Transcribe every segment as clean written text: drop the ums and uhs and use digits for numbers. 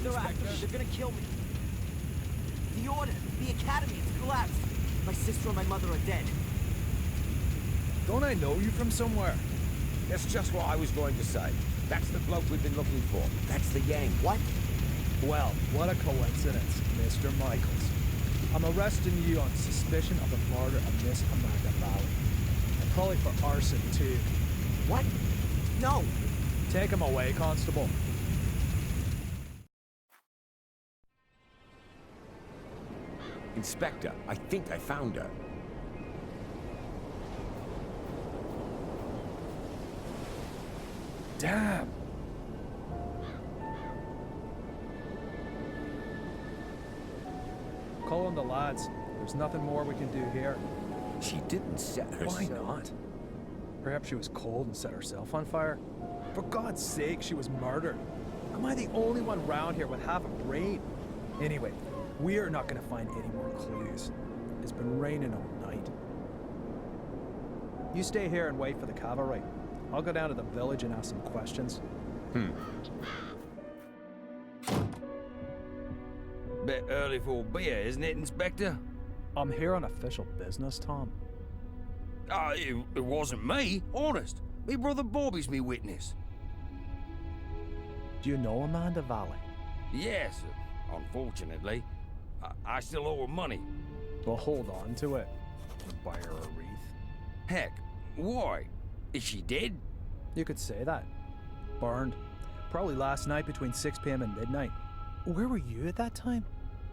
They're after me. They're gonna kill me. The Order, the Academy, it's collapsed. My sister and my mother are dead. Don't I know you from somewhere? That's just what I was going to say. That's the bloke we've been looking for. That's the Yang. What? Well, what a coincidence, Mr. Michaels. I'm arresting you on suspicion of the murder of Miss Amanda Valley. And probably for arson, too. What? No. Take him away, Constable. Inspector, I think I found her. Damn! Call on the lads. There's nothing more we can do here. She didn't set herself. Why not? Perhaps she was cold and set herself on fire? For God's sake, she was murdered. Am I the only one round here with half a brain? Anyway, we're not gonna find any more clues. It's been raining all night. You stay here and wait for the cavalry. I'll go down to the village and ask some questions. Bit early for a beer, isn't it, Inspector? I'm here on official business, Tom. It wasn't me, honest. Me brother Bobby's me witness. Do you know Amanda Valley? Yes, unfortunately. I still owe her money. Well, hold on to it. I'll buy her a wreath. Heck, why? Is she dead? You could say that. Burned. Probably last night between 6 p.m. and midnight. Where were you at that time?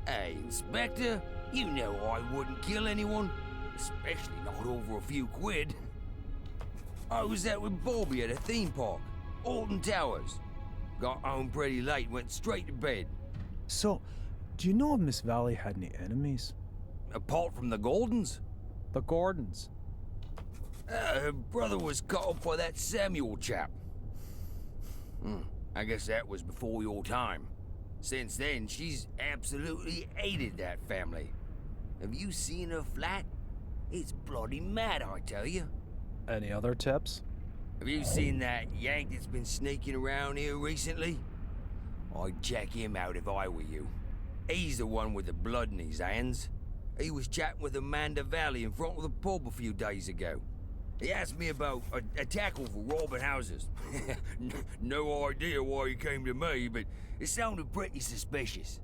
Hey, Inspector, you know I wouldn't kill anyone. Especially not over a few quid. I was out with Bobby at a theme park, Alton Towers. Got home pretty late, went straight to bed. So, do you know if Miss Valley had any enemies? Apart from the Gordons? The Gordons. Her brother was cut up by that Samuel chap. I guess that was before your time. Since then, she's absolutely hated that family. Have you seen her flat? It's bloody mad, I tell you. Any other tips? Have you seen that Yank that's been sneaking around here recently? I'd check him out if I were you. He's the one with the blood in his hands. He was chatting with Amanda Valley in front of the pub a few days ago. He asked me about a tackle for robbing houses. No idea why he came to me, but it sounded pretty suspicious.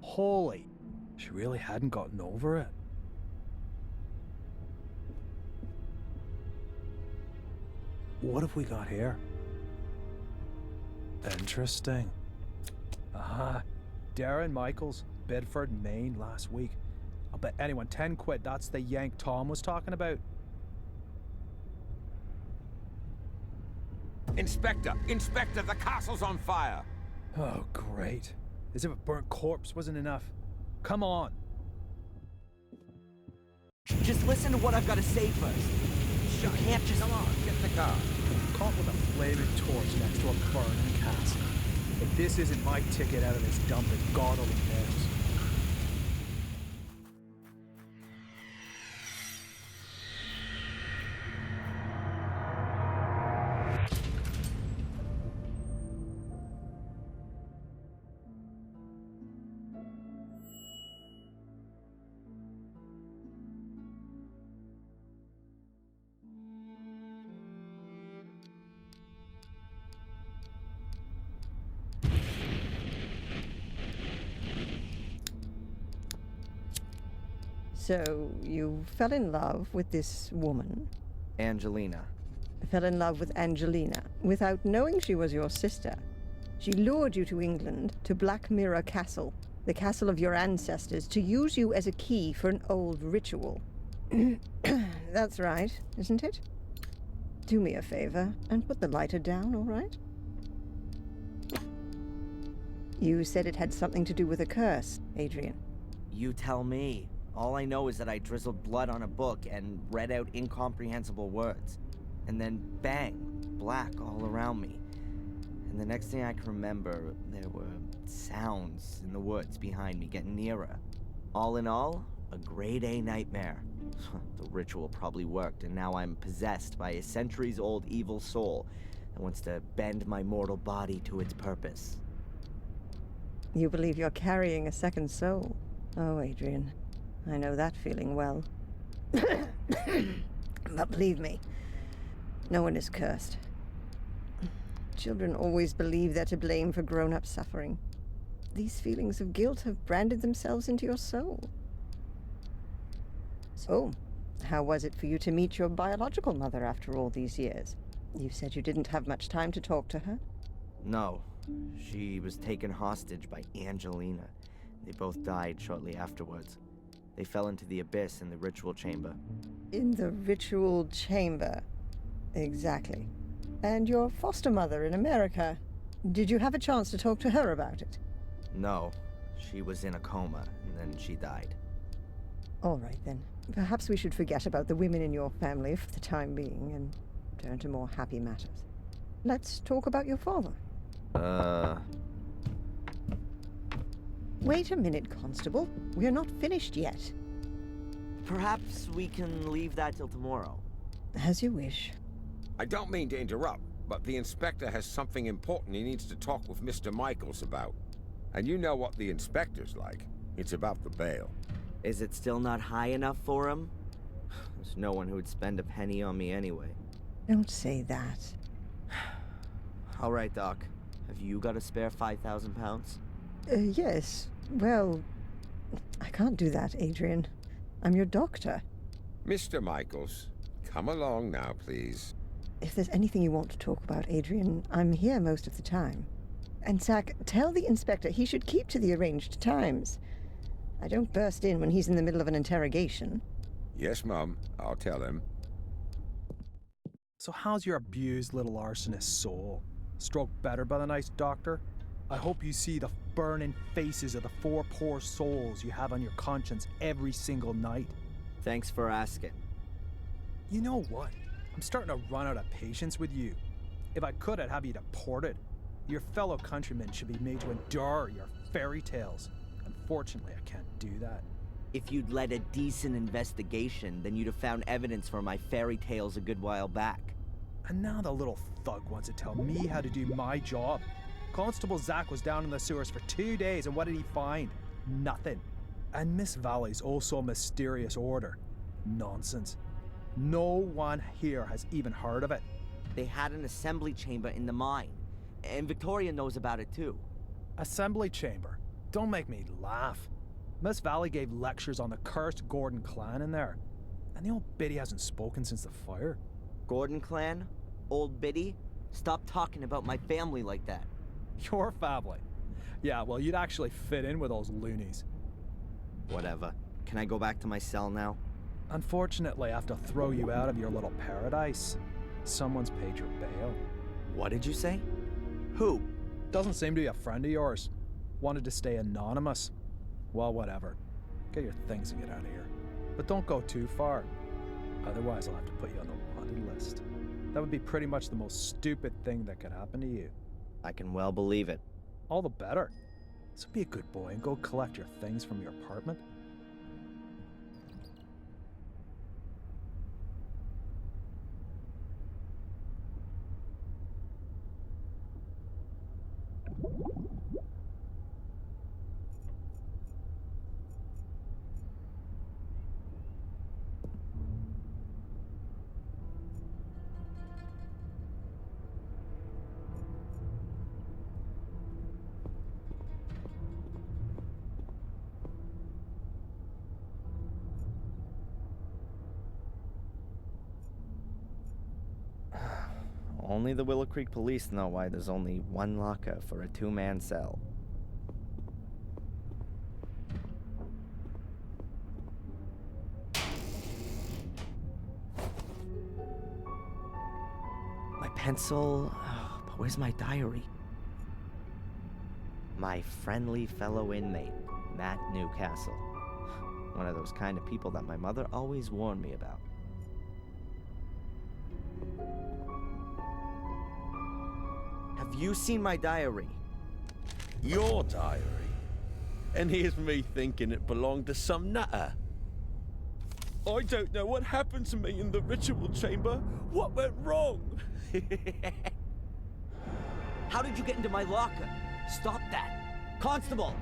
Holy, she really hadn't gotten over it. What have we got here? Interesting. Darren Michaels, Bedford, Maine, last week. I'll bet anyone 10 quid that's the Yank Tom was talking about. Inspector! Inspector, the castle's on fire! Oh, great. As if a burnt corpse wasn't enough. Come on. Just listen to what I've got to say first. You can't just... Come on, get in the car. Caught with a flaming torch next to a burning castle. If this isn't my ticket out of this dump, then God only knows. So, you fell in love with this woman? Angelina. Fell in love with Angelina without knowing she was your sister. She lured you to England, to Black Mirror Castle, the castle of your ancestors, to use you as a key for an old ritual. That's right, isn't it? Do me a favor and put the lighter down, all right? You said it had something to do with a curse, Adrian. You tell me. All I know is that I drizzled blood on a book and read out incomprehensible words. And then, bang, black all around me. And the next thing I can remember, there were sounds in the woods behind me getting nearer. All in all, a grade A nightmare. The ritual probably worked, and now I'm possessed by a centuries-old evil soul that wants to bend my mortal body to its purpose. You believe you're carrying a second soul? Oh, Adrian, I know that feeling well. But believe me, no one is cursed. Children always believe they're to blame for grown-up suffering. These feelings of guilt have branded themselves into your soul. So, how was it for you to meet your biological mother after all these years? You said you didn't have much time to talk to her. No, she was taken hostage by Angelina. They both died shortly afterwards. They fell into the abyss in the ritual chamber. In the ritual chamber. Exactly. And your foster mother in America. Did you have a chance to talk to her about it? No, she was in a coma, and then she died. All right, then. Perhaps we should forget about the women in your family for the time being and turn to more happy matters. Let's talk about your father. Wait a minute, Constable. We're not finished yet. Perhaps we can leave that till tomorrow. As you wish. I don't mean to interrupt, but the inspector has something important he needs to talk with Mr. Michaels about. And you know what the inspector's like. It's about the bail. Is it still not high enough for him? There's no one who would spend a penny on me anyway. Don't say that. All right, Doc. Have you got a spare 5,000 pounds? Yes. Well, I can't do that, Adrian. I'm your doctor. Mr. Michaels, come along now, please. If there's anything you want to talk about, Adrian, I'm here most of the time. And Zach, tell the inspector he should keep to the arranged times. I don't burst in when he's in the middle of an interrogation. Yes, Mum. I'll tell him. So how's your abused little arsonist soul? Stroke better by the nice doctor? I hope you see the burning faces of the 4 poor souls you have on your conscience every single night. Thanks for asking. You know what? I'm starting to run out of patience with you. If I could, I'd have you deported. Your fellow countrymen should be made to endure your fairy tales. Unfortunately, I can't do that. If you'd led a decent investigation, then you'd have found evidence for my fairy tales a good while back. And now the little thug wants to tell me how to do my job. Constable Zach was down in the sewers for 2 days, and what did he find? Nothing. And Miss Valley's also a mysterious order. Nonsense. No one here has even heard of it. They had an assembly chamber in the mine, and Victoria knows about it too. Assembly chamber? Don't make me laugh. Miss Valley gave lectures on the cursed Gordon clan in there. And the old biddy hasn't spoken since the fire. Gordon clan? Old Biddy? Stop talking about my family like that. Your family? Yeah, well, you'd actually fit in with those loonies. Whatever. Can I go back to my cell now? Unfortunately, I have to throw you out of your little paradise. Someone's paid your bail. What did you say? Who? Doesn't seem to be a friend of yours. Wanted to stay anonymous. Well, whatever. Get your things and get out of here. But don't go too far. Otherwise, I'll have to put you on the wanted list. That would be pretty much the most stupid thing that could happen to you. I can well believe it. All the better. So be a good boy and go collect your things from your apartment. Only the Willow Creek police know why there's only one locker for a 2-man cell. My pencil... but where's my diary? My friendly fellow inmate, Matt Newcastle. One of those kind of people that my mother always warned me about. Have you seen my diary? Your diary? And here's me thinking it belonged to some nutter. I don't know what happened to me in the ritual chamber. What went wrong? How did you get into my locker? Stop that. Constable!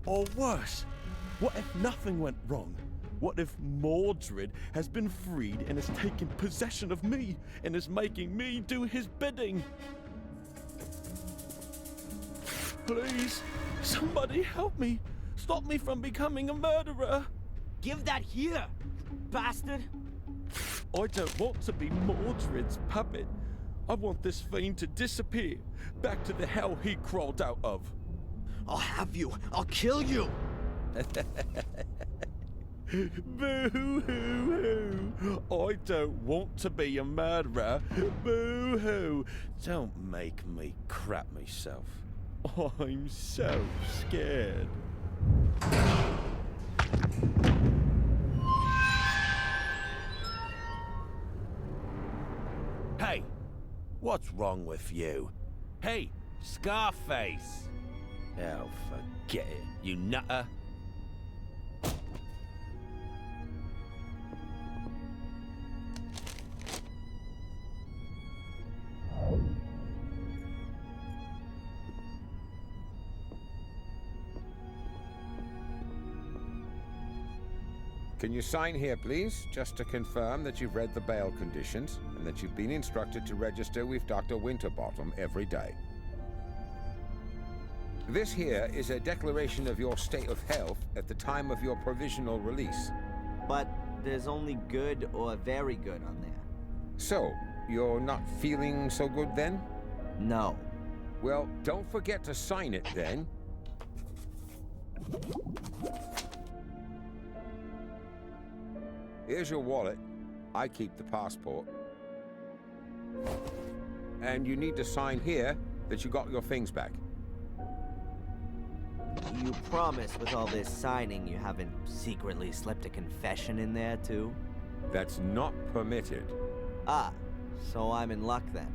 Or worse, what if nothing went wrong? What if Mordred has been freed and has taken possession of me and is making me do his bidding? Please, somebody help me. Stop me from becoming a murderer. Give that here, bastard! I don't want to be Mordred's puppet. I want this fiend to disappear, back to the hell he crawled out of. I'll have you! I'll kill you! Boo-hoo-hoo! I don't want to be a murderer. Boo-hoo! Don't make me crap myself. I'm so scared. Hey, what's wrong with you? Hey, Scarface! Oh, forget it, you nutter. Can you sign here, please, just to confirm that you've read the bail conditions and that you've been instructed to register with Dr. Winterbottom every day. This here is a declaration of your state of health at the time of your provisional release. But there's only good or very good on there. So, you're not feeling so good then? No. Well, don't forget to sign it then. Here's your wallet. I keep the passport. And you need to sign here that you got your things back. You promise with all this signing you haven't secretly slipped a confession in there, too? That's not permitted. Ah, so I'm in luck then.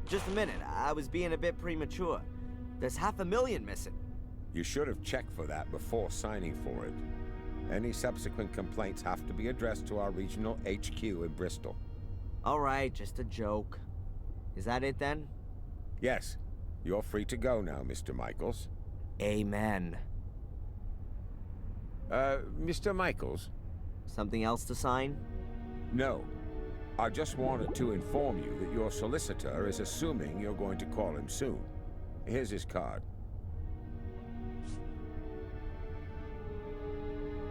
Just a minute, I was being a bit premature. There's $500,000 missing. You should have checked for that before signing for it. Any subsequent complaints have to be addressed to our regional HQ in Bristol. All right, just a joke. Is that it then? Yes, you're free to go now, Mr. Michaels. Amen. Mr. Michaels? Something else to sign? No. I just wanted to inform you that your solicitor is assuming you're going to call him soon. Here's his card.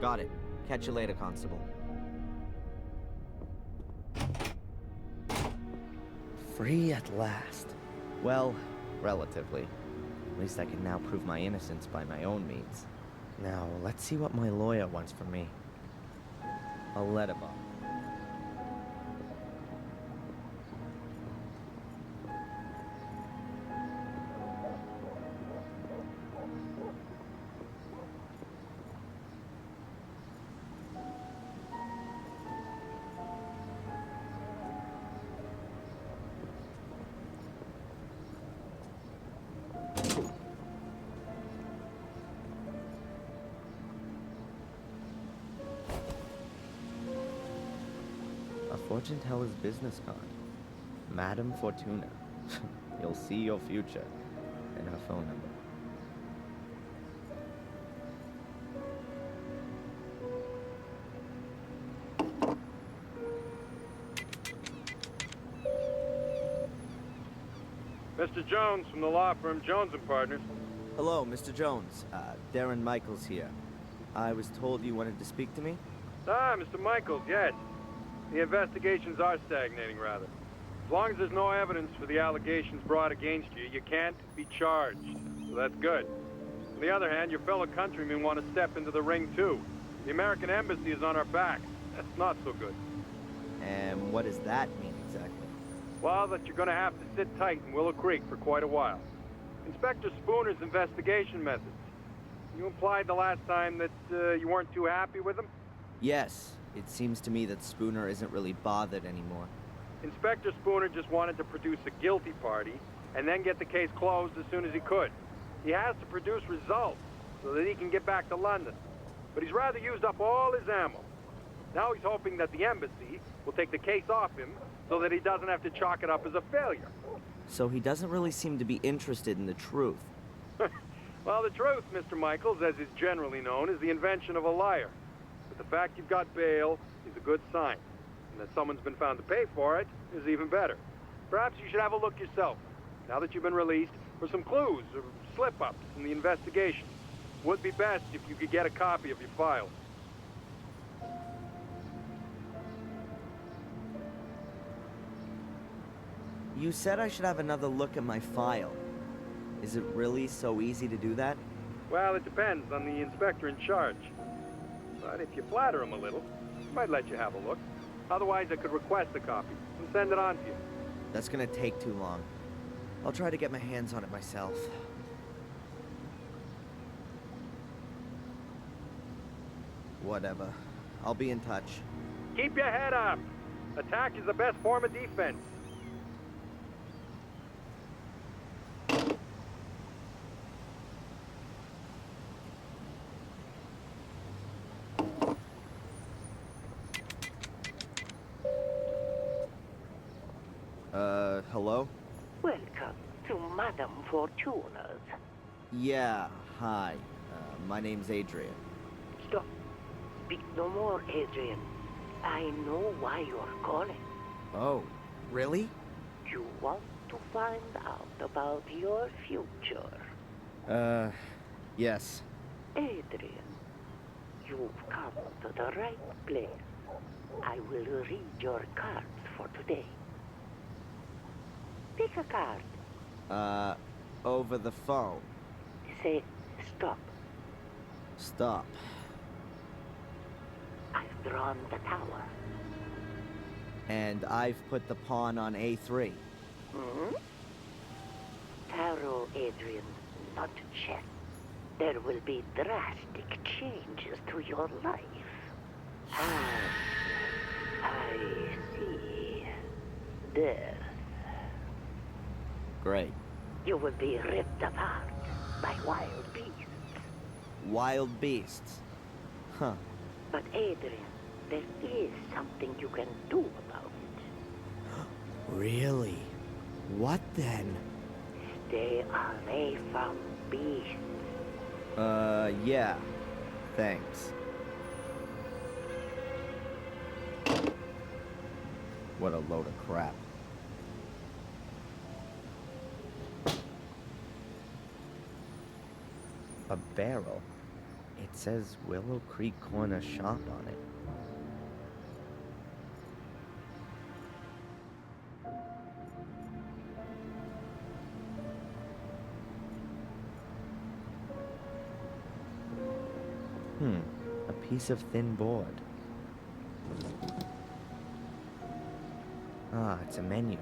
Got it. Catch you later, Constable. Free at last. Well, relatively. At least I can now prove my innocence by my own means. Now, let's see what my lawyer wants from me. A letter bomb. A fortune teller's business card. Madame Fortuna. You'll see your future. And her phone number. Mr. Jones from the law firm Jones & Partners. Hello, Mr. Jones. Darren Michaels here. I was told you wanted to speak to me? Ah, Mr. Michaels, yes. The investigations are stagnating, rather. As long as there's no evidence for the allegations brought against you, you can't be charged. So that's good. On the other hand, your fellow countrymen want to step into the ring, too. The American embassy is on our back. That's not so good. And what does that mean exactly? Well, that you're going to have to sit tight in Willow Creek for quite a while. Inspector Spooner's investigation methods. You implied the last time that you weren't too happy with them? Yes, it seems to me that Spooner isn't really bothered anymore. Inspector Spooner just wanted to produce a guilty party and then get the case closed as soon as he could. He has to produce results so that he can get back to London. but he's rather used up all his ammo. Now he's hoping that the embassy will take the case off him so that he doesn't have to chalk it up as a failure. So he doesn't really seem to be interested in the truth. Well, the truth, Mr. Michaels, as is generally known, is the invention of a liar. But the fact you've got bail is a good sign. And that someone's been found to pay for it is even better. Perhaps you should have a look yourself, now that you've been released, for some clues or slip-ups in the investigation. Would be best if you could get a copy of your file. You said I should have another look at my file. Is it really so easy to do that? Well, it depends on the inspector in charge. But if you flatter him a little, he might let you have a look. Otherwise, I could request a copy and send it on to you. That's gonna take too long. I'll try to get my hands on it myself. Whatever. I'll be in touch. Keep your head up. Attack is the best form of defense. Hello? Welcome to Madame Fortuna's. Yeah, hi. My name's Adrian. Stop. Speak no more, Adrian. I know why you're calling. Oh, really? You want to find out about your future. Yes. Adrian, you've come to the right place. I will read your cards for today. Pick a card. Over the phone. Say stop. Stop. I've drawn the tower. And I've put the pawn on A3. Tarot, Adrian, not chess. There will be drastic changes to your life. I see. Death. Great. You will be ripped apart by wild beasts. Wild beasts. Huh. But Adrian, there is something you can do about it. Really? What then? Stay away from beasts. Yeah. Thanks. What a load of crap. A barrel? It says Willow Creek Corner Shop on it. A piece of thin board. Ah, it's a menu.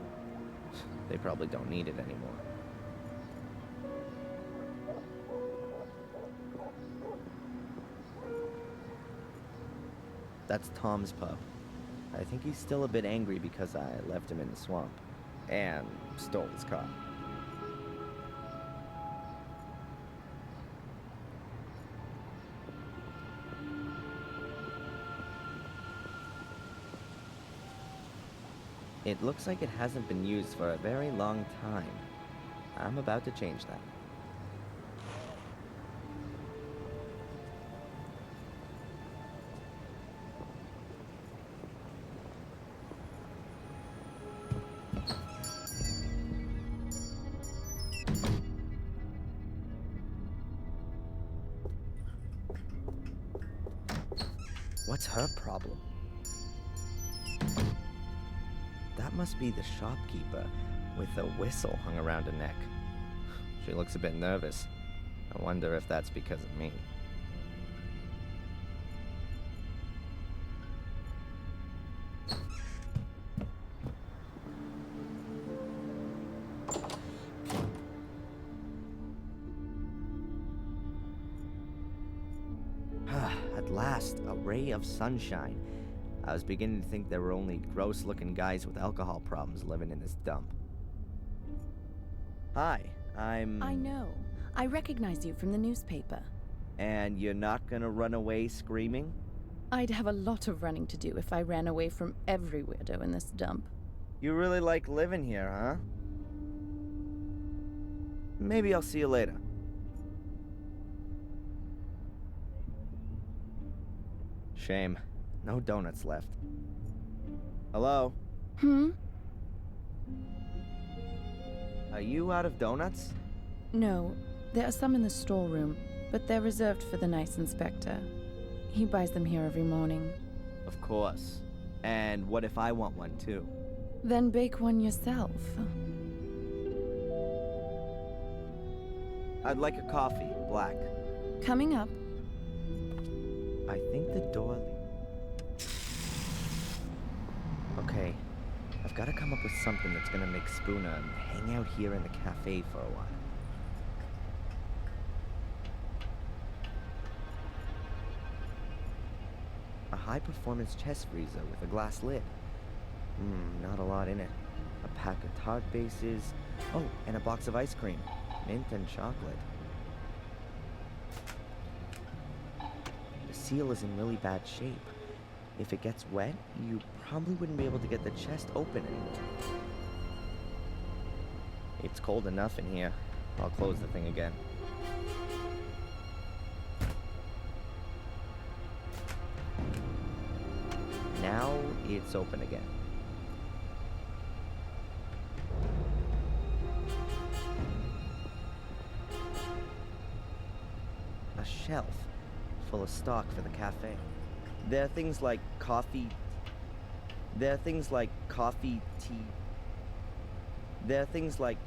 They probably don't need it anymore. That's Tom's pub. I think he's still a bit angry because I left him in the swamp. And stole his car. It looks like it hasn't been used for a very long time. I'm about to change that. What's her problem? That must be the shopkeeper with a whistle hung around her neck. She looks a bit nervous. I wonder if that's because of me. At last, a ray of sunshine. I was beginning to think there were only gross-looking guys with alcohol problems living in this dump. Hi, I know. I recognize you from the newspaper. And you're not gonna run away screaming? I'd have a lot of running to do if I ran away from every weirdo in this dump. You really like living here, huh? Maybe I'll see you later. Shame. No donuts left. Hello? Are you out of donuts? No, there are some in the storeroom, but they're reserved for the nice inspector. He buys them here every morning. Of course. And what if I want one too? Then bake one yourself. I'd like a coffee, black. Coming up. I think the door... Okay, I've got to come up with something that's gonna make Spooner hang out here in the cafe for a while. A high-performance chest freezer with a glass lid. Not a lot in it. A pack of tart bases. Oh, and a box of ice cream. Mint and chocolate. The seal is in really bad shape. If it gets wet, you probably wouldn't be able to get the chest open anymore. It's cold enough in here. I'll close the thing again. Now it's open again. A shelf full of stock for the cafe. There are things like coffee. There are things like coffee, tea. There are things like...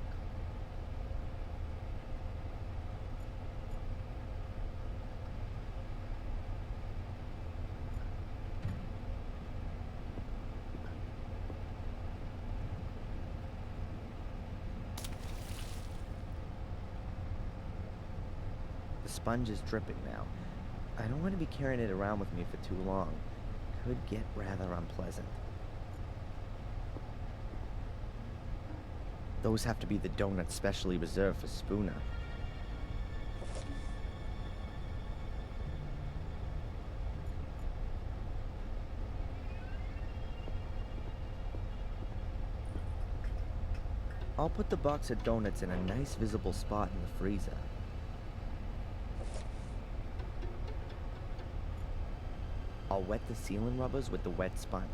The sponge is dripping now. I don't want to be carrying it around with me for too long. Could get rather unpleasant. Those have to be the donuts specially reserved for Spooner. I'll put the box of donuts in a nice visible spot in the freezer. I'll wet the sealing rubbers with the wet sponge.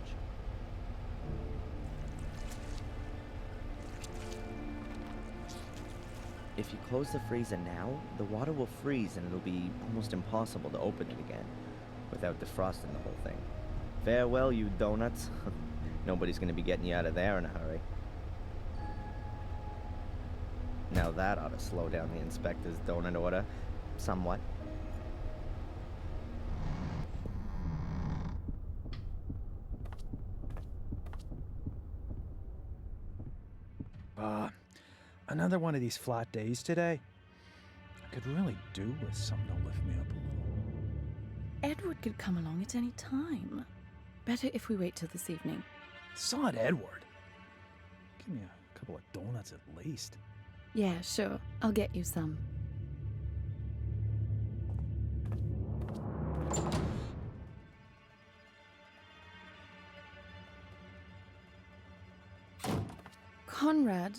If you close the freezer now, the water will freeze and it'll be almost impossible to open it again without defrosting the whole thing. Farewell, you donuts. Nobody's gonna be getting you out of there in a hurry. Now that ought to slow down the inspector's donut order somewhat. Another one of these flat days today. I could really do with something to lift me up a little. Edward could come along at any time. Better if we wait till this evening. Sod Edward. Give me a couple of donuts at least. Yeah, sure. I'll get you some. Conrad,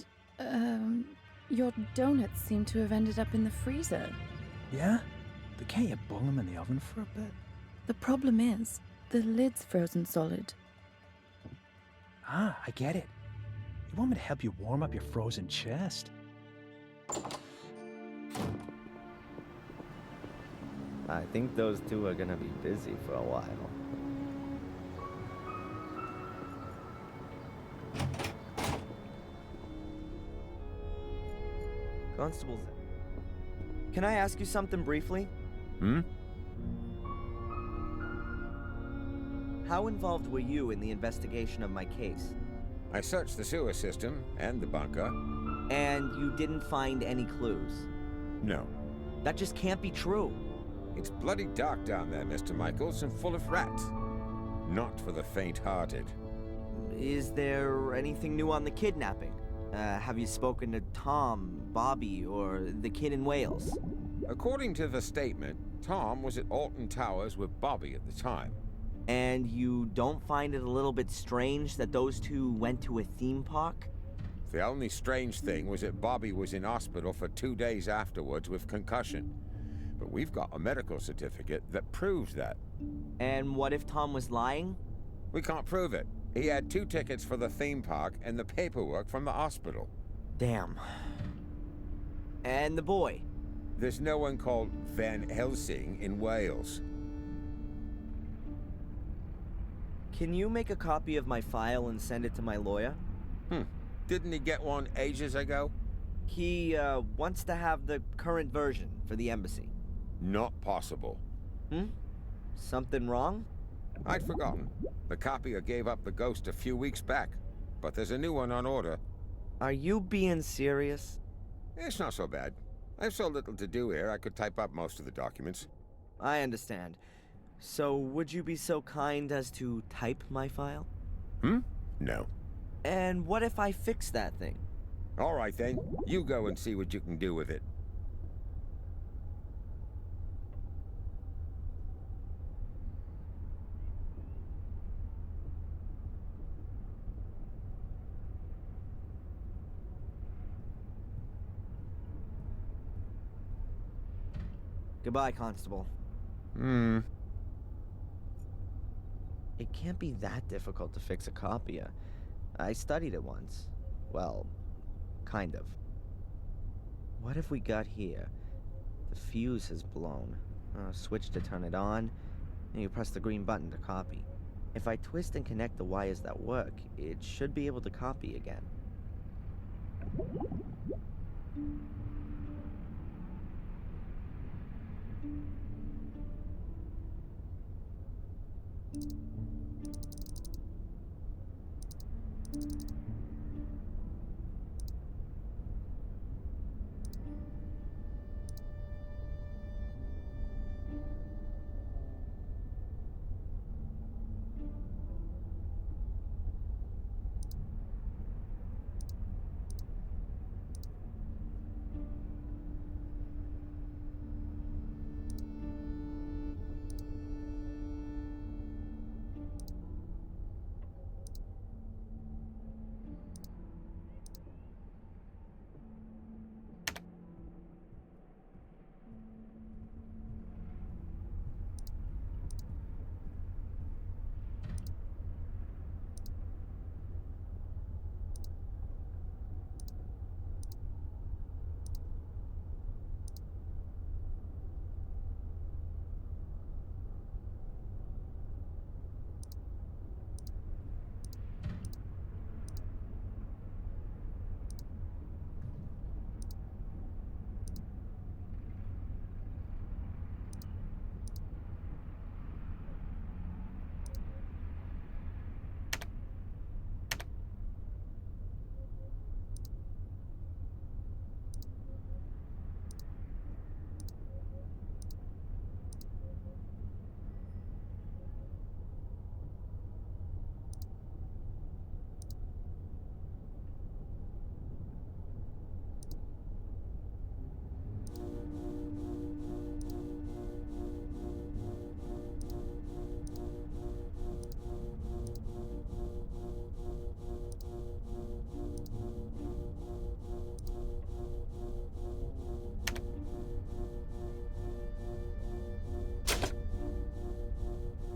your donuts seem to have ended up in the freezer. Yeah? But can't you boil them in the oven for a bit? The problem is, the lid's frozen solid. Ah, I get it. You want me to help you warm up your frozen chest? I think those two are gonna be busy for a while. Constables, can I ask you something briefly? How involved were you in the investigation of my case? I searched the sewer system and the bunker. And you didn't find any clues? No. That just can't be true. It's bloody dark down there, Mr. Michaels, and full of rats. Not for the faint-hearted. Is there anything new on the kidnapping? Have you spoken to Tom, Bobby, or the kid in Wales? According to the statement, Tom was at Alton Towers with Bobby at the time. And you don't find it a little bit strange that those two went to a theme park? The only strange thing was that Bobby was in hospital for 2 days afterwards with concussion. But we've got a medical certificate that proves that. And what if Tom was lying? We can't prove it. He had 2 tickets for the theme park and the paperwork from the hospital. Damn. And the boy? There's no one called Van Helsing in Wales. Can you make a copy of my file and send it to my lawyer? Didn't he get one ages ago? He, wants to have the current version for the embassy. Not possible. Something wrong? I'd forgotten. The copier gave up the ghost a few weeks back, but there's a new one on order. Are you being serious? It's not so bad. I have so little to do here, I could type up most of the documents. I understand. So, would you be so kind as to type my file? No. And what if I fix that thing? All right then, you go and see what you can do with it. Goodbye, Constable. It can't be that difficult to fix a copier. I studied it once. Well, kind of. What if we got here? The fuse has blown. Switch to turn it on, and you press the green button to copy. If I twist and connect the wires that work, it should be able to copy again.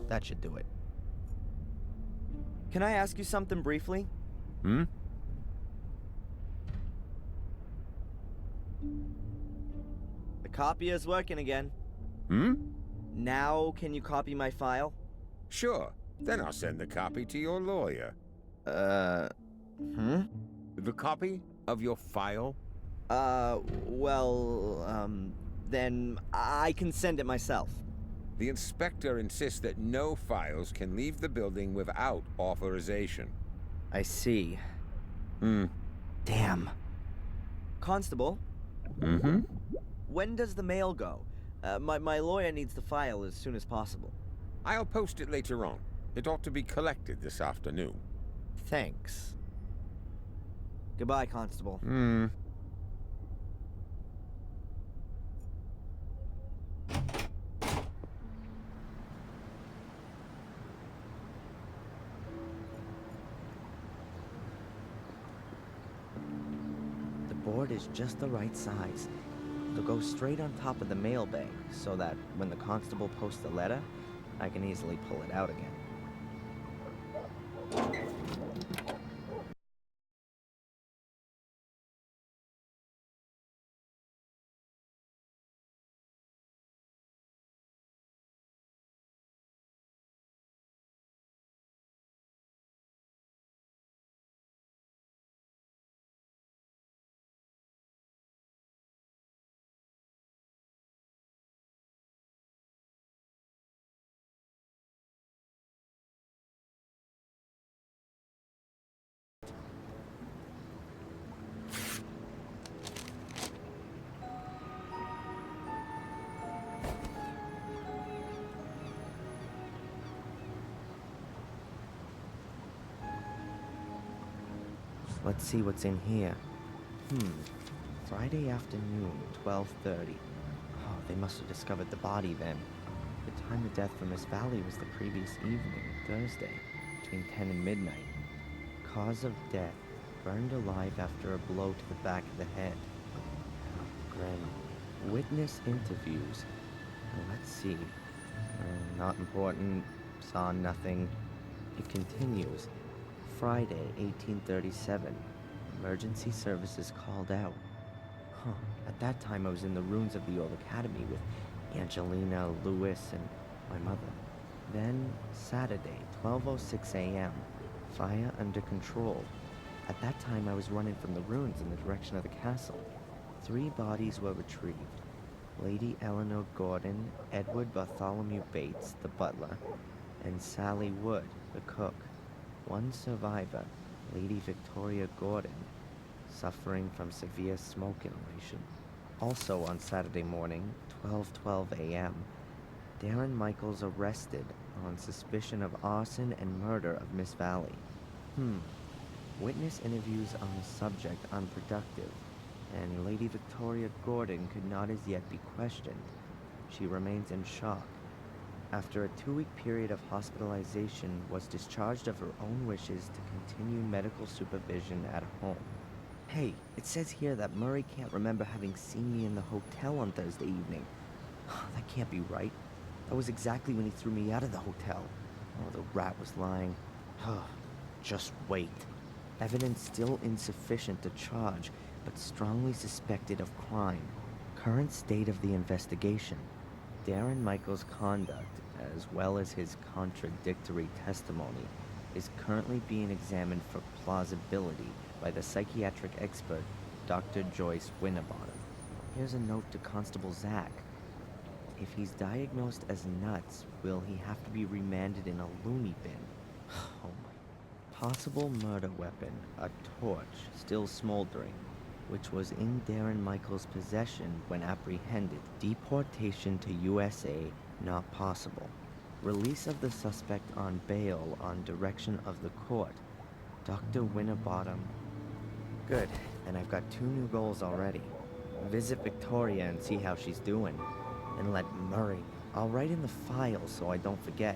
That should do it. Can I ask you something briefly? The copier's working again. Now, can you copy my file? Sure. Then I'll send the copy to your lawyer. The copy of your file? Then I can send it myself. The inspector insists that no files can leave the building without authorization. I see. Damn. Constable? When does the mail go? My lawyer needs the file as soon as possible. I'll post it later on. It ought to be collected this afternoon. Thanks. Goodbye, Constable. board is just the right size. It'll go straight on top of the mailbag, so that when the constable posts a letter, I can easily pull it out again. Let's see what's in here. Friday afternoon, 12:30. Oh, they must have discovered the body then. The time of death for Miss Valley was the previous evening, Thursday, between 10 and midnight. Cause of death, burned alive after a blow to the back of the head. Grim. Witness interviews. Let's see. Not important. Saw nothing. It continues. Friday, 1837. Emergency services called out. At that time, I was in the ruins of the old academy with Angelina, Lewis, and my mother. Then, Saturday, 12:06 a.m. Fire under control. At that time, I was running from the ruins in the direction of the castle. 3 bodies were retrieved. Lady Eleanor Gordon, Edward Bartholomew Bates, the butler, and Sally Wood, the cook. 1 survivor, Lady Victoria Gordon, suffering from severe smoke inhalation. Also on Saturday morning, 12:12 a.m., Darren Michaels arrested on suspicion of arson and murder of Miss Valley. Witness interviews on the subject unproductive, and Lady Victoria Gordon could not as yet be questioned. She remains in shock. After a 2-week period of hospitalization, was discharged of her own wishes to continue medical supervision at home. Hey, it says here that Murray can't remember having seen me in the hotel on Thursday evening. That can't be right. That was exactly when he threw me out of the hotel. Oh, the rat was lying. Just wait. Evidence still insufficient to charge, but strongly suspected of crime. Current state of the investigation. Darren Michaels' conduct, as well as his contradictory testimony, is currently being examined for plausibility by the psychiatric expert, Dr. Joyce Winterbottom. Here's a note to Constable Zach. If he's diagnosed as nuts, will he have to be remanded in a loony bin? Oh my. Possible murder weapon, a torch, still smoldering, which was in Darren Michaels' possession when apprehended. Deportation to USA, not possible. Release of the suspect on bail on direction of the court. Dr. Winterbottom. Good, then I've got 2 new goals already. Visit Victoria and see how she's doing. And let Murray. I'll write in the file so I don't forget.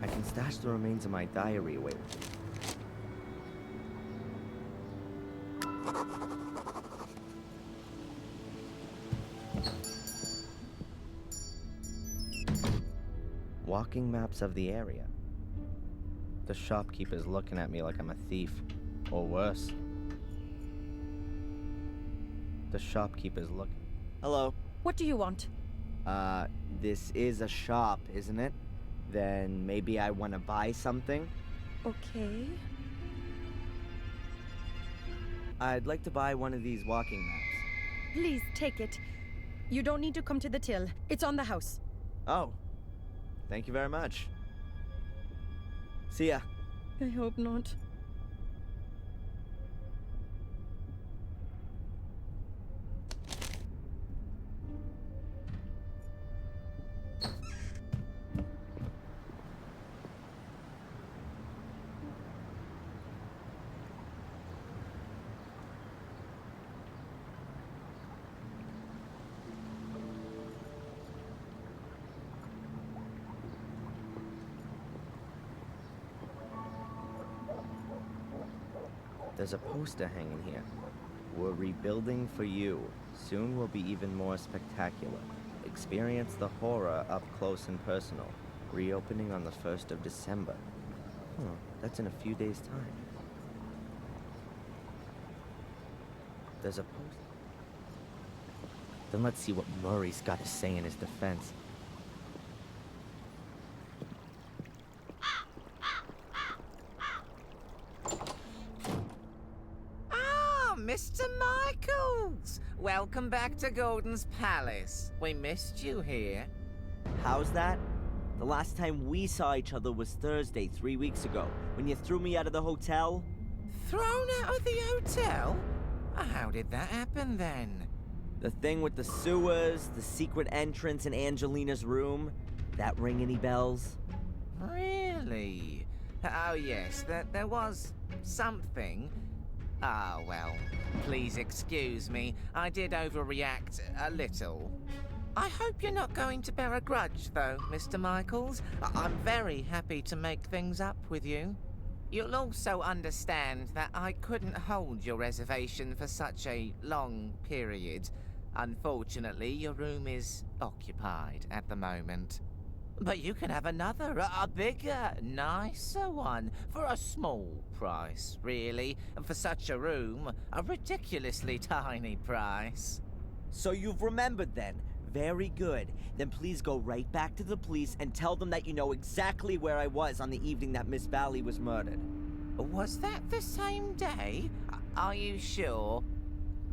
I can stash the remains of my diary away with me. Walking maps of the area. The shopkeeper's looking at me like I'm a thief. Or worse. The shopkeeper's looking. Hello. What do you want? This is a shop, isn't it? Then maybe I want to buy something? Okay. I'd like to buy one of these walking maps. Please, take it. You don't need to come to the till. It's on the house. Oh. Thank you very much. See ya. I hope not. There's a poster hanging here. We're rebuilding for you. Soon will be even more spectacular. Experience the horror up close and personal. Reopening on the 1st of December. That's in a few days' time. There's a poster. Then let's see what Murray's got to say in his defense. Mr. Michaels! Welcome back to Gordon's Palace. We missed you here. How's that? The last time we saw each other was Thursday, 3 weeks ago, when you threw me out of the hotel. Thrown out of the hotel? How did that happen then? The thing with the sewers, the secret entrance in Angelina's room. That ring any bells? Really? Oh yes, there was something. Ah, well, please excuse me. I did overreact a little. I hope you're not going to bear a grudge, though, Mr. Michaels. I'm very happy to make things up with you. You'll also understand that I couldn't hold your reservation for such a long period. Unfortunately, your room is occupied at the moment. But you can have another, a bigger, nicer one, for a small price, really. And for such a room, a ridiculously tiny price. So you've remembered then. Very good. Then please go right back to the police and tell them that you know exactly where I was on the evening that Miss Valley was murdered. Was that the same day? Are you sure?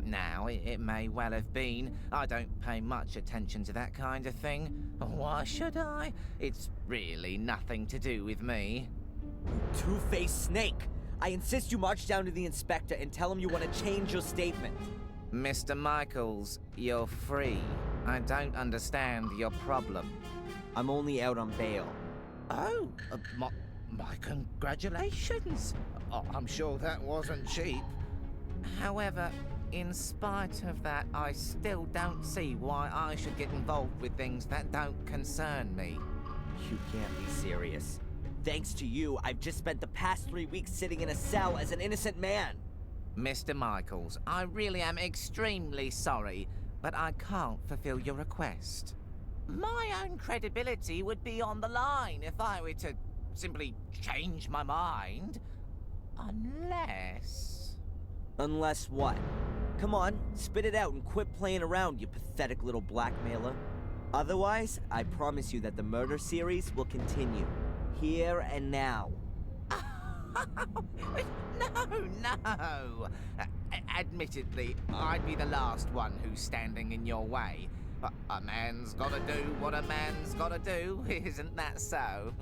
Now, it may well have been. I don't pay much attention to that kind of thing. Why should I? It's really nothing to do with me. Two-faced snake! I insist you march down to the inspector and tell him you want to change your statement. Mr. Michaels, you're free. I don't understand your problem. I'm only out on bail. Oh, my congratulations. I'm sure that wasn't cheap. However, in spite of that, I still don't see why I should get involved with things that don't concern me. You can't be serious. Thanks to you, I've just spent the past 3 weeks sitting in a cell as an innocent man. Mr. Michaels, I really am extremely sorry, but I can't fulfill your request. My own credibility would be on the line if I were to simply change my mind. Unless... Unless what? Come on, spit it out and quit playing around, you pathetic little blackmailer. Otherwise, I promise you that the murder series will continue. Here and now. No. Admittedly, I'd be the last one who's standing in your way. But a man's gotta do what a man's gotta do, isn't that so?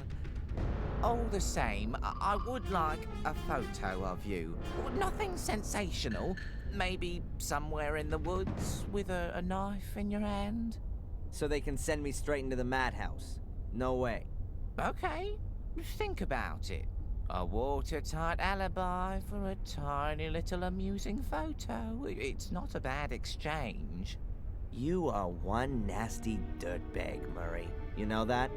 All the same, I would like a photo of you. Nothing sensational. Maybe somewhere in the woods with a knife in your hand. So they can send me straight into the madhouse. No way. Okay, think about it. A watertight alibi for a tiny little amusing photo. It's not a bad exchange. You are one nasty dirtbag, Murray. You know that?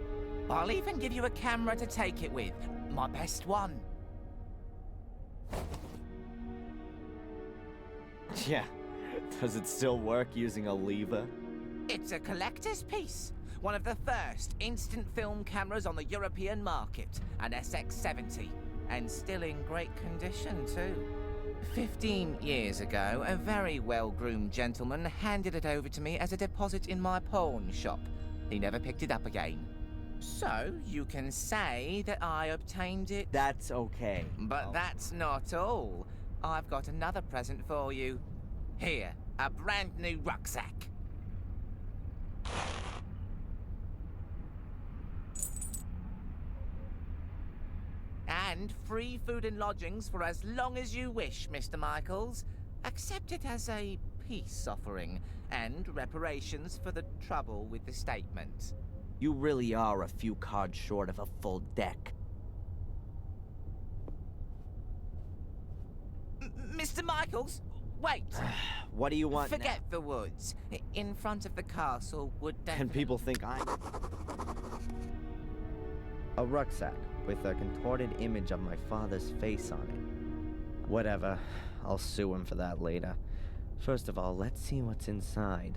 I'll even give you a camera to take it with. My best one. Yeah. Does it still work using a lever? It's a collector's piece. One of the first instant film cameras on the European market. An SX-70. And still in great condition, too. 15 years ago, a very well-groomed gentleman handed it over to me as a deposit in my pawn shop. He never picked it up again. So, you can say that I obtained it... That's okay. But that's not all. I've got another present for you. Here, a brand new rucksack. And free food and lodgings for as long as you wish, Mr. Michaels. Accept it as a peace offering and reparations for the trouble with the statement. You really are a few cards short of a full deck. Mr. Michaels, wait! What do you want Forget now? the woods. In front of the castle would And people think I'm... A rucksack with a contorted image of my father's face on it. Whatever. I'll sue him for that later. First of all, let's see what's inside.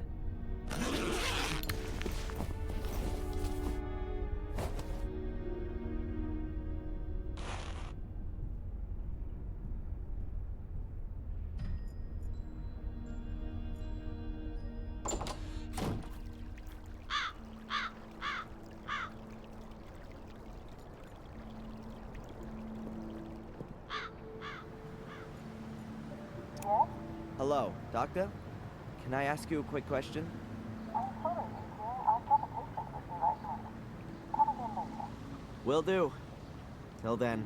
Hello, Doctor? Can I ask you a quick question? Will do. Till then.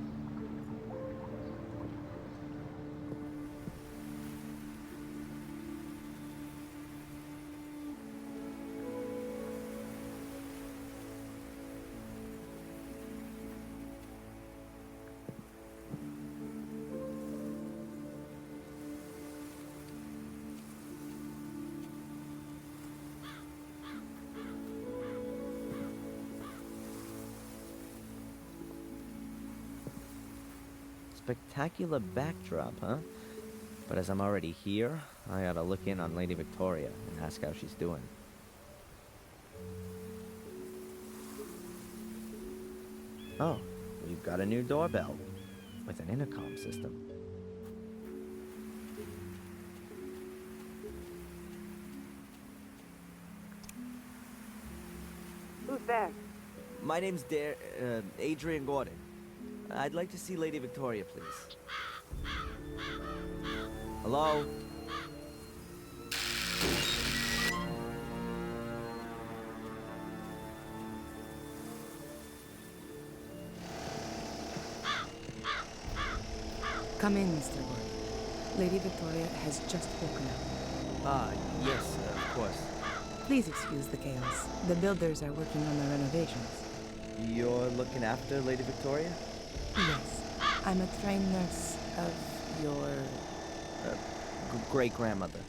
Spectacular backdrop, huh? But as I'm already here, I ought to look in on Lady Victoria and ask how she's doing. Oh, we've got a new doorbell with an intercom system. Who's there? My name's Adrian Gordon. I'd like to see Lady Victoria, please. Hello? Come in, Mr. Gordon. Lady Victoria has just woken up. Yes, of course. Please excuse the chaos. The builders are working on the renovations. You're looking after Lady Victoria? Yes. I'm a trained nurse of your... great-grandmother.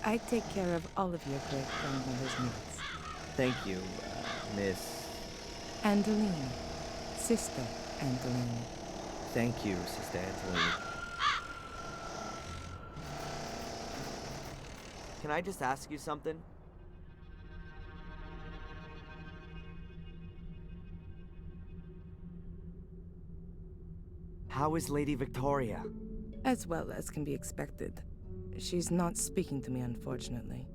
I take care of all of your great-grandmother's needs. Thank you, Miss... Angeline. Sister Angeline. Thank you, Sister Angeline. Can I just ask you something? How is Lady Victoria? As well as can be expected. She's not speaking to me, unfortunately.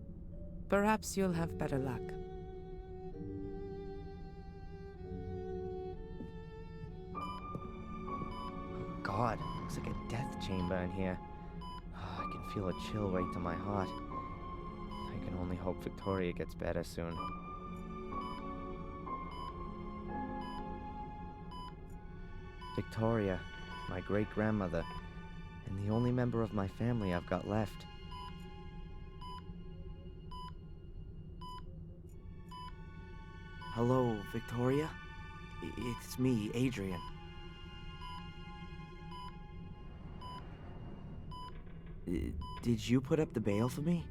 Perhaps you'll have better luck. God, looks like a death chamber in here. Oh, I can feel a chill right to my heart. I can only hope Victoria gets better soon. Victoria, my great-grandmother, and the only member of my family I've got left. Hello, Victoria? It's me, Adrian. Did you put up the bail for me?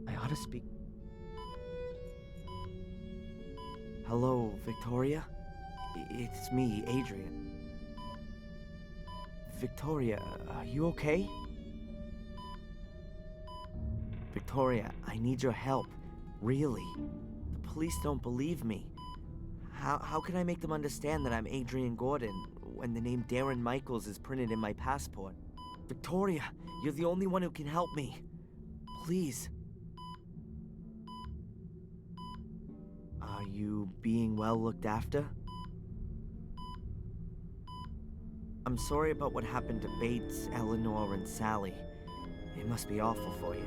I ought to speak... Hello, Victoria? It's me, Adrian. Victoria, are you okay? Victoria, I need your help. Really. The police don't believe me. How can I make them understand that I'm Adrian Gordon when the name Darren Michaels is printed in my passport? Victoria, you're the only one who can help me. Please. Are you being well looked after? I'm sorry about what happened to Bates, Eleanor, and Sally. It must be awful for you.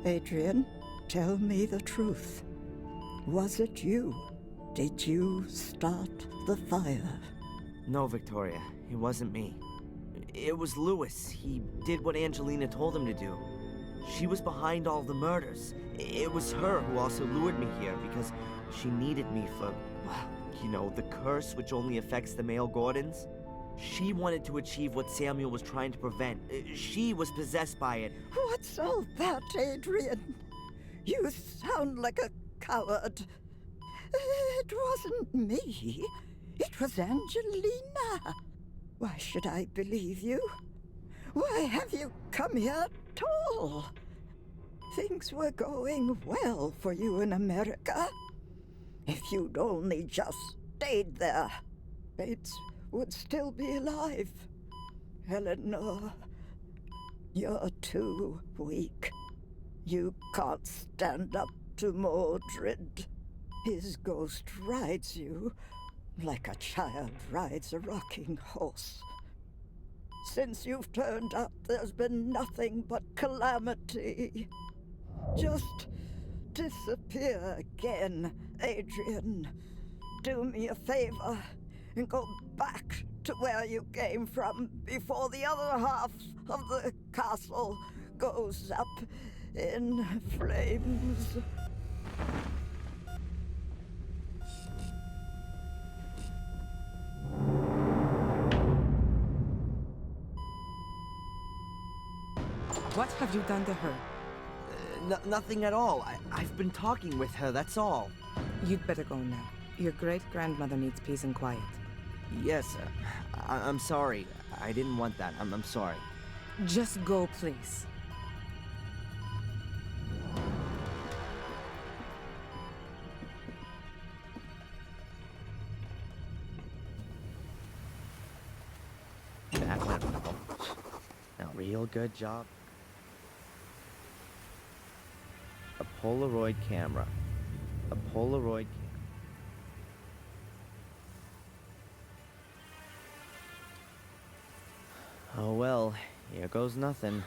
Adrian, tell me the truth. Was it you? Did you start the fire? No, Victoria, it wasn't me. It was Lewis. He did what Angelina told him to do. She was behind all the murders. It was her who also lured me here because she needed me for, well, you know, the curse which only affects the male Gordons. She wanted to achieve what Samuel was trying to prevent. She was possessed by it. What's all that, Adrian? You sound like a coward. It wasn't me. It was Angelina. Why should I believe you? Why have you come here at all? Things were going well for you in America. If you'd only just stayed there, Bates would still be alive. Eleanor, you're too weak. You can't stand up to Mordred. His ghost rides you like a child rides a rocking horse. Since you've turned up, there's been nothing but calamity. Just disappear again, Adrian. Do me a favor and go back to where you came from before the other half of the castle goes up in flames. What have you done to her? Nothing at all. I've been talking with her, that's all. You'd better go now. Your great-grandmother needs peace and quiet. Yes, I'm sorry. I didn't want that. I'm sorry. Just go, please. That went well. Now, real good job. A Polaroid camera. A Polaroid camera. Oh well, here goes nothing.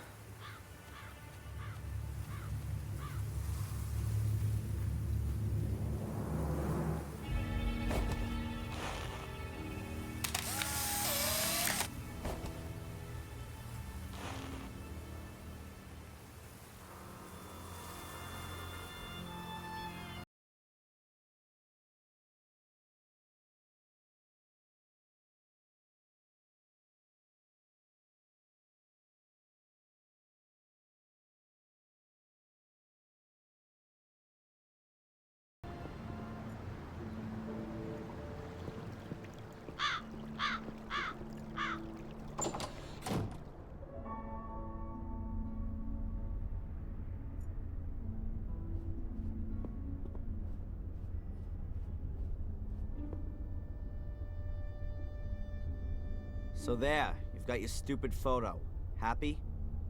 So there, you've got your stupid photo. Happy?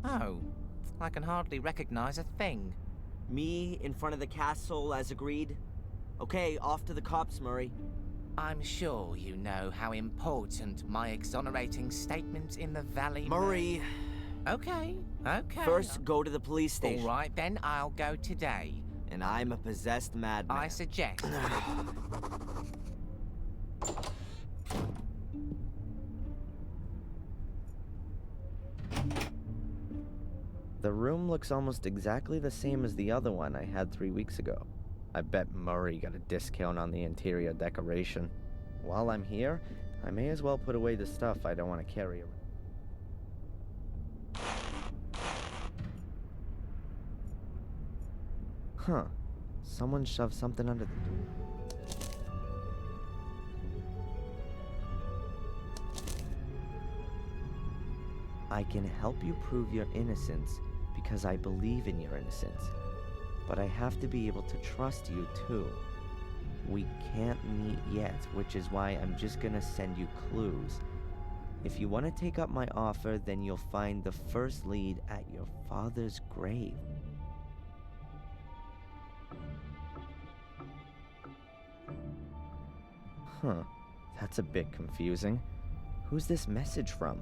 Oh, I can hardly recognize a thing. Me in front of the castle as agreed? Okay, off to the cops, Murray. I'm sure you know how important my exonerating statement in the Valley... Murray! Okay. First, go to the police station. All right, then I'll go today. And I'm a possessed madman. I suggest... The room looks almost exactly the same as the other one I had 3 weeks ago. I bet Murray got a discount on the interior decoration. While I'm here, I may as well put away the stuff I don't want to carry around. Huh. Someone shoved something under the door. I can help you prove your innocence because I believe in your innocence. But I have to be able to trust you too. We can't meet yet, which is why I'm just gonna send you clues. If you want to take up my offer, then you'll find the first lead at your father's grave. Huh, that's a bit confusing. Who's this message from?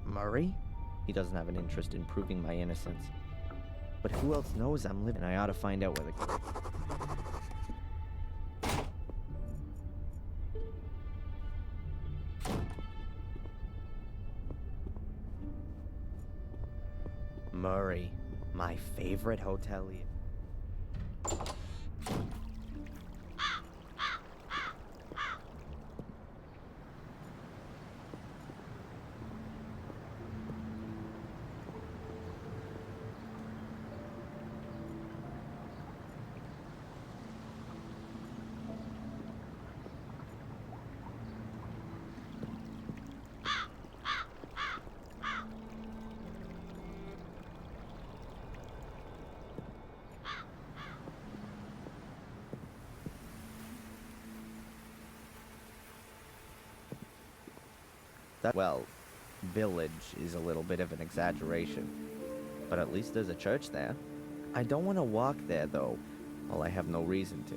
Murray? He doesn't have an interest in proving my innocence. But who else knows I'm living? I ought to find out where the... Murray, my favorite hotelier. Well, village is a little bit of an exaggeration. But at least there's a church there. I don't want to walk there, though. Well, I have no reason to.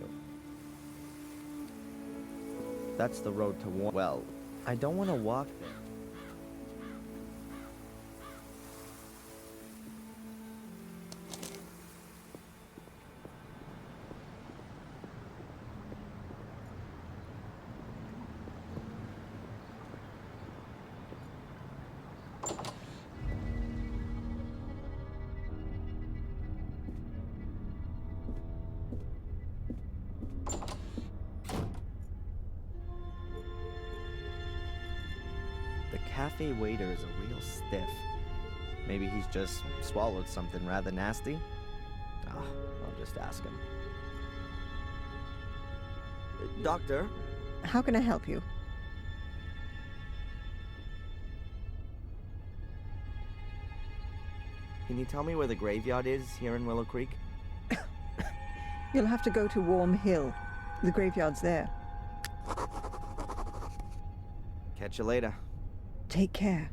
That's the road to war. Well, I don't want to walk there. Cafe waiter is a real stiff. Maybe he's just swallowed something rather nasty. I'll just ask him. Doctor? How can I help you? Can you tell me where the graveyard is here in Willow Creek? You'll have to go to Warm Hill. The graveyard's there. Catch you later. Take care.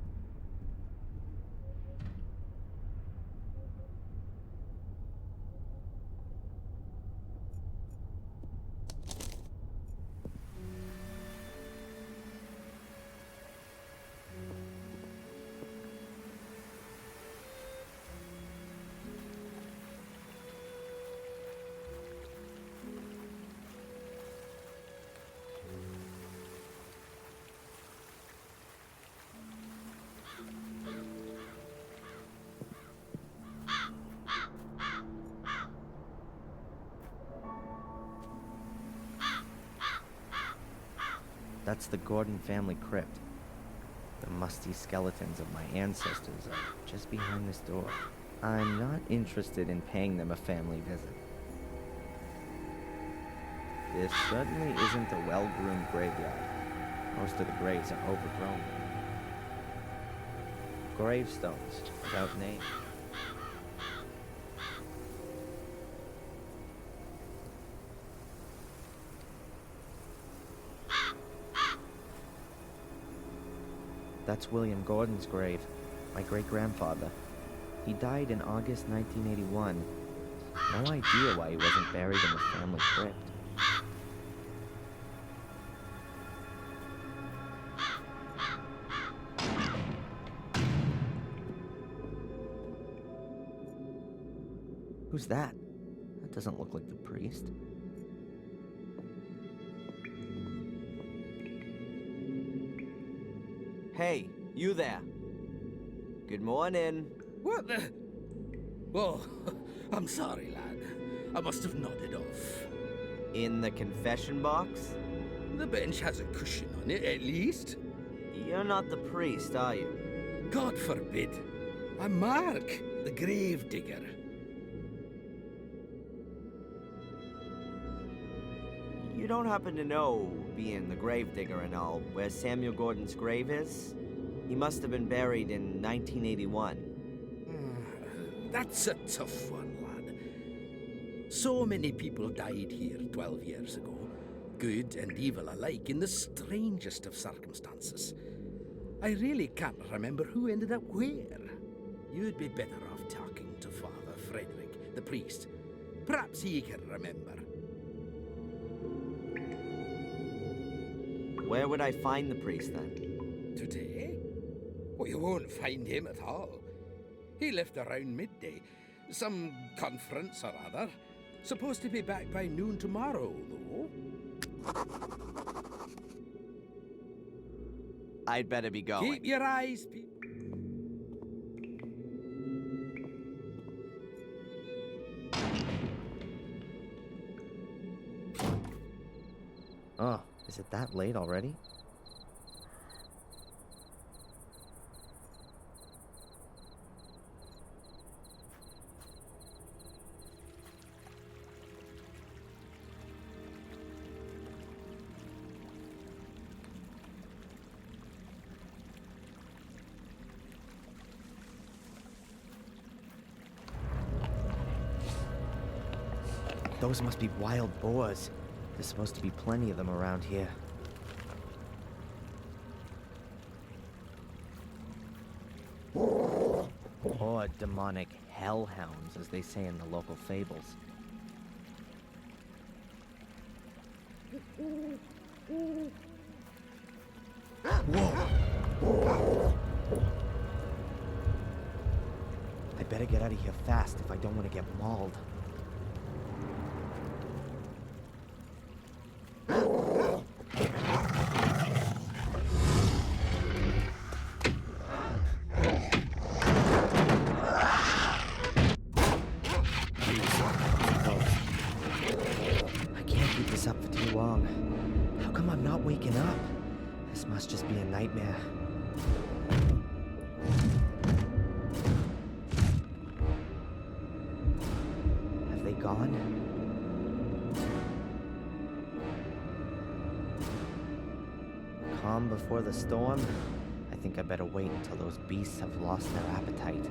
That's the Gordon family crypt. The musty skeletons of my ancestors are just behind this door. I'm not interested in paying them a family visit. This certainly isn't a well-groomed graveyard. Most of the graves are overgrown. Gravestones without names. That's William Gordon's grave, my great-grandfather. He died in August 1981. No idea why he wasn't buried in the family crypt. Who's that? That doesn't look like the priest. Hey, you there. Good morning. What the? Oh, I'm sorry, lad. I must have nodded off. In the confession box? The bench has a cushion on it, at least. You're not the priest, are you? God forbid. I'm Mark, the grave digger. You don't happen to know, being the grave digger and all, where Samuel Gordon's grave is? He must have been buried in 1981. That's a tough one, lad. So many people died here 12 years ago, good and evil alike, in the strangest of circumstances. I really can't remember who ended up where. You'd be better off talking to Father Frederick, the priest. Perhaps he can remember. Where would I find the priest, then? Today? Well, you won't find him at all. He left around midday. Some conference or other. Supposed to be back by noon tomorrow, though. I'd better be going. Keep your eyes peeled. Oh, is it that late already? Those must be wild boars. There's supposed to be plenty of them around here. Or demonic hellhounds, as they say in the local fables. Whoa! I better get out of here fast if I don't want to get mauled. I can't keep this up for too long. How come I'm not waking up? This must just be a nightmare. Have they gone? Calm before the storm? I think I better wait until those beasts have lost their appetite.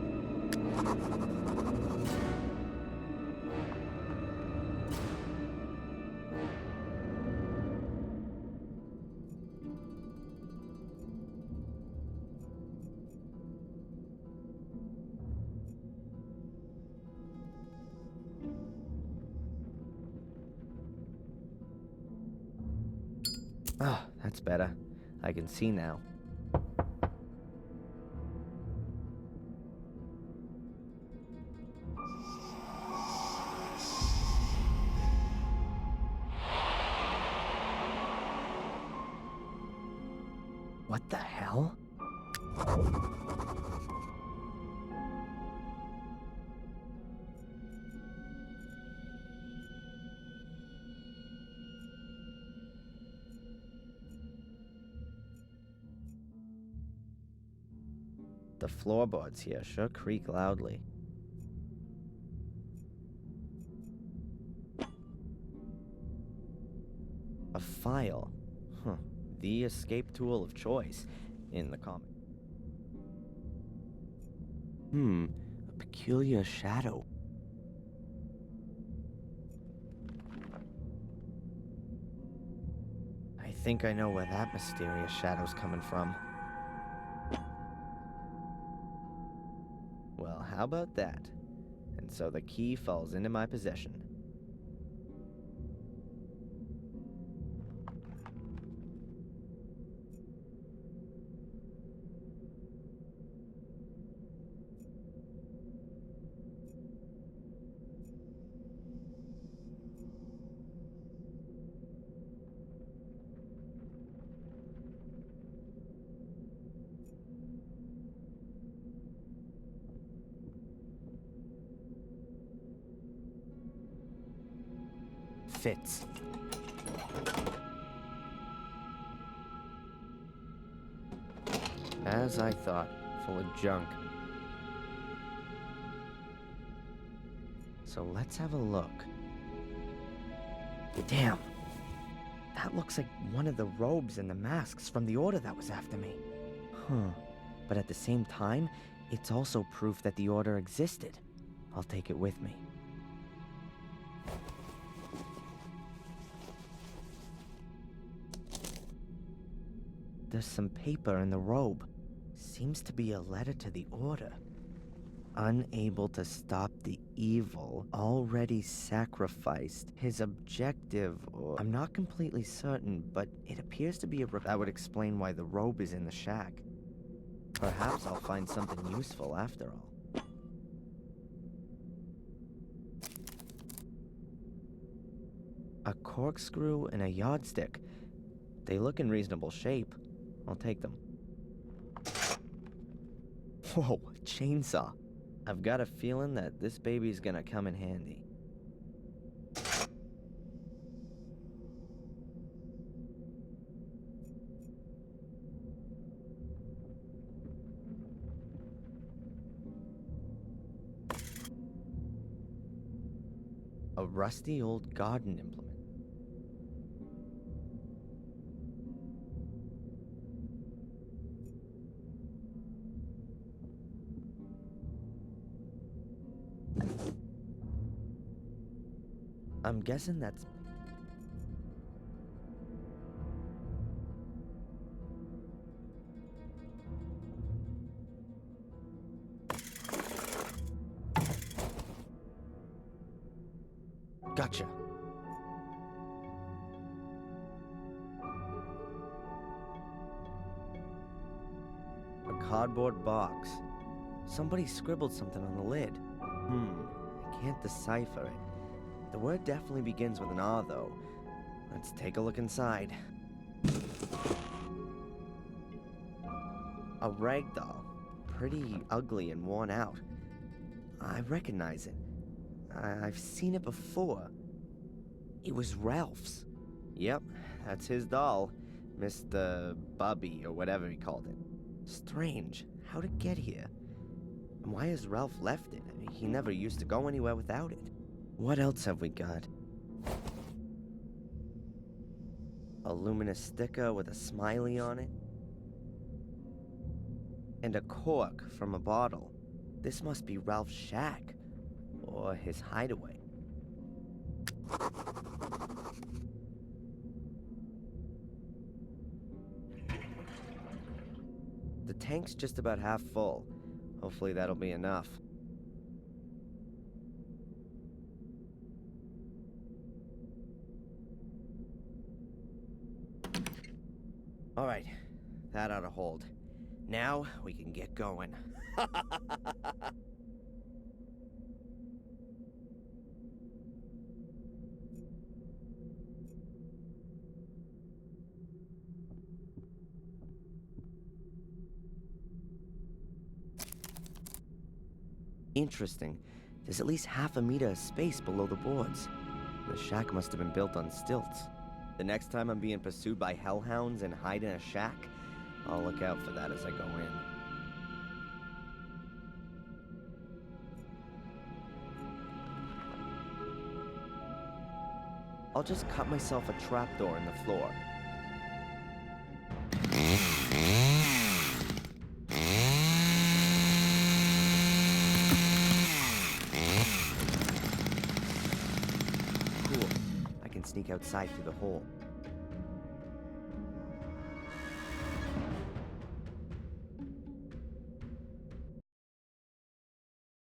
Oh, that's better. I can see now. What the hell? The floorboards here sure creak loudly. A file. Huh. The escape tool of choice in the comic. A peculiar shadow. I think I know where that mysterious shadow's coming from. Well, how about that? And so the key falls into my possession. Fits. As I thought, full of junk. So let's have a look. Damn! That looks like one of the robes and the masks from the order that was after me. Huh. But at the same time, it's also proof that the order existed. I'll take it with me. There's some paper in the robe. Seems to be a letter to the Order. Unable to stop the evil, already sacrificed. His objective, or... I'm not completely certain, but it appears to be a... That would explain why the robe is in the shack. Perhaps I'll find something useful after all. A corkscrew and a yardstick. They look in reasonable shape. I'll take them. Whoa, chainsaw. I've got a feeling that this baby's gonna come in handy. A rusty old garden implement. I'm guessing that's... Gotcha. A cardboard box. Somebody scribbled something on the lid. I can't decipher it. The word definitely begins with an R, though. Let's take a look inside. A rag doll. Pretty ugly and worn out. I recognize it. I've seen it before. It was Ralph's. Yep, that's his doll. Mr. Bubby, or whatever he called it. Strange. How'd it get here? And why has Ralph left it? I mean, he never used to go anywhere without it. What else have we got? A luminous sticker with a smiley on it. And a cork from a bottle. This must be Ralph's shack. Or his hideaway. The tank's just about half full. Hopefully that'll be enough. Alright, that ought to hold. Now we can get going. Interesting. There's at least half a meter of space below the boards. The shack must have been built on stilts. The next time I'm being pursued by hellhounds and hide in a shack, I'll look out for that as I go in. I'll just cut myself a trapdoor in the floor. Cool. I can sneak outside through the hole.